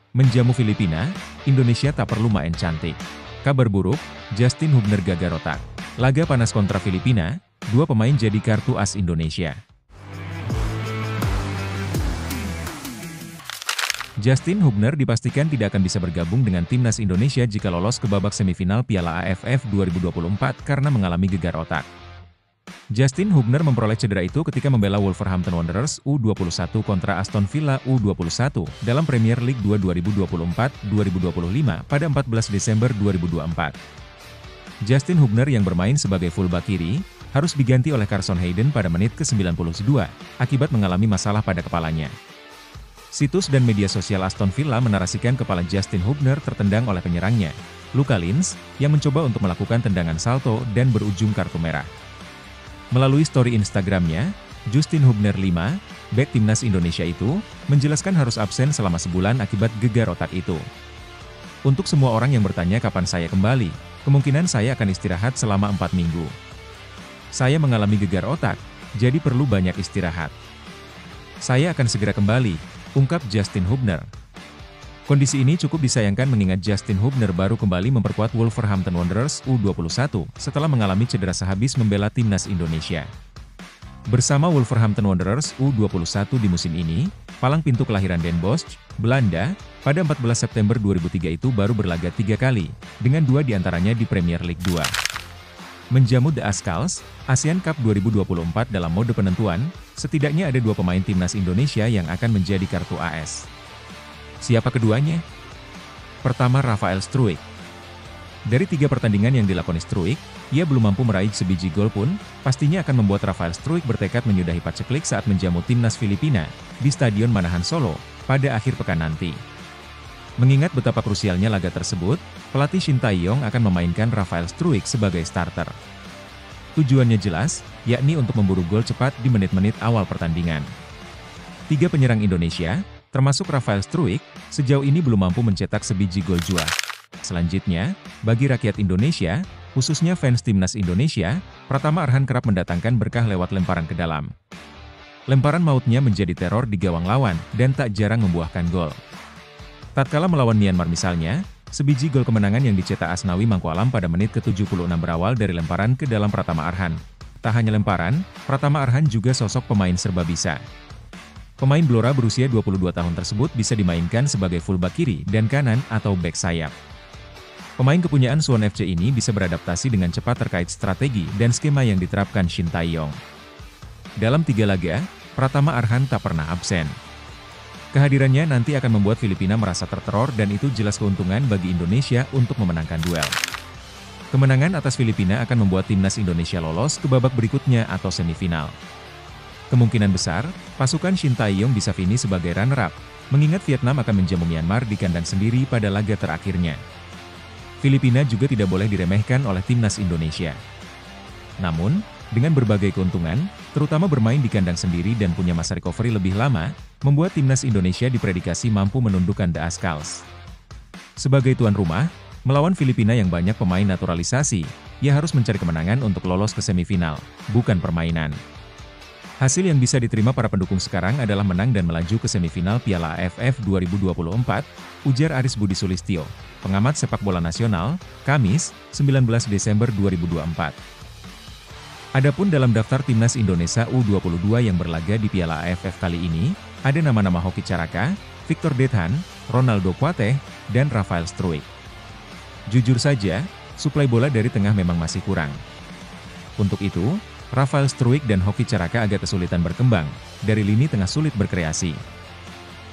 Menjamu Filipina, Indonesia tak perlu main cantik. Kabar buruk, Justin Hubner gagal otak. Laga panas kontra Filipina, dua pemain jadi kartu as Indonesia. Justin Hubner dipastikan tidak akan bisa bergabung dengan timnas Indonesia jika lolos ke babak semifinal Piala AFF 2024 karena mengalami gegar otak. Justin Hubner memperoleh cedera itu ketika membela Wolverhampton Wanderers U21 kontra Aston Villa U21 dalam Premier League 2 2024-2025 pada 14 Desember 2024. Justin Hubner yang bermain sebagai fullback kiri, harus diganti oleh Carson Hayden pada menit ke-92, akibat mengalami masalah pada kepalanya. Situs dan media sosial Aston Villa menarasikan kepala Justin Hubner tertendang oleh penyerangnya, Luka Lins, yang mencoba untuk melakukan tendangan salto dan berujung kartu merah. Melalui story Instagramnya, Justin Hubner 5, bek timnas Indonesia itu, menjelaskan harus absen selama sebulan akibat gegar otak itu. Untuk semua orang yang bertanya kapan saya kembali, kemungkinan saya akan istirahat selama 4 minggu. Saya mengalami gegar otak, jadi perlu banyak istirahat. Saya akan segera kembali, ungkap Justin Hubner. Kondisi ini cukup disayangkan mengingat Justin Hubner baru kembali memperkuat Wolverhampton Wanderers U21 setelah mengalami cedera sehabis membela timnas Indonesia. Bersama Wolverhampton Wanderers U21 di musim ini, palang pintu kelahiran Den Bosch, Belanda, pada 14 September 2003 itu baru berlaga 3 kali, dengan 2 diantaranya di Premier League 2. Menjamu The Ascals, ASEAN Cup 2024 dalam mode penentuan, setidaknya ada 2 pemain timnas Indonesia yang akan menjadi kartu AS. Siapa keduanya? Pertama, Rafael Struijk. Dari 3 pertandingan yang dilakoni Struijk, ia belum mampu meraih sebiji gol pun, pastinya akan membuat Rafael Struijk bertekad menyudahi paceklik saat menjamu timnas Filipina di Stadion Manahan Solo pada akhir pekan nanti. Mengingat betapa krusialnya laga tersebut, pelatih Shin Tae-yong akan memainkan Rafael Struijk sebagai starter. Tujuannya jelas, yakni untuk memburu gol cepat di menit-menit awal pertandingan. 3 penyerang Indonesia, termasuk Rafael Struijk, sejauh ini belum mampu mencetak sebiji gol jua. Selanjutnya, bagi rakyat Indonesia, khususnya fans timnas Indonesia, Pratama Arhan kerap mendatangkan berkah lewat lemparan ke dalam. Lemparan mautnya menjadi teror di gawang lawan dan tak jarang membuahkan gol. Tatkala melawan Myanmar misalnya, sebiji gol kemenangan yang dicetak Asnawi Mangkualam pada menit ke-76 berawal dari lemparan ke dalam Pratama Arhan. Tak hanya lemparan, Pratama Arhan juga sosok pemain serba bisa. Pemain Blora berusia 22 tahun tersebut bisa dimainkan sebagai fullback kiri dan kanan atau bek sayap. Pemain kepunyaan Suwon FC ini bisa beradaptasi dengan cepat terkait strategi dan skema yang diterapkan Shin Tae-yong. Dalam 3 laga, Pratama Arhan tak pernah absen. Kehadirannya nanti akan membuat Filipina merasa terteror dan itu jelas keuntungan bagi Indonesia untuk memenangkan duel. Kemenangan atas Filipina akan membuat timnas Indonesia lolos ke babak berikutnya atau semifinal. Kemungkinan besar, pasukan Shin Tae-yong bisa finish sebagai runner-up, mengingat Vietnam akan menjamu Myanmar di kandang sendiri pada laga terakhirnya. Filipina juga tidak boleh diremehkan oleh timnas Indonesia. Namun, dengan berbagai keuntungan, terutama bermain di kandang sendiri dan punya masa recovery lebih lama, membuat timnas Indonesia diprediksi mampu menundukkan The Ascals. Sebagai tuan rumah, melawan Filipina yang banyak pemain naturalisasi, ia harus mencari kemenangan untuk lolos ke semifinal, bukan permainan. Hasil yang bisa diterima para pendukung sekarang adalah menang dan melaju ke semifinal Piala AFF 2024, ujar Aris Budi Sulistyo, pengamat sepak bola nasional, Kamis, 19 Desember 2024. Adapun dalam daftar timnas Indonesia U22 yang berlaga di Piala AFF kali ini, ada nama-nama Hoki Caraka, Victor Dethan, Ronaldo Kuateh, dan Rafael Struijk. Jujur saja, suplai bola dari tengah memang masih kurang. Untuk itu, Rafael Struijk dan Hoki Caraka agak kesulitan berkembang, dari lini tengah sulit berkreasi.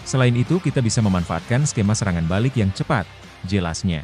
Selain itu kita bisa memanfaatkan skema serangan balik yang cepat, jelasnya.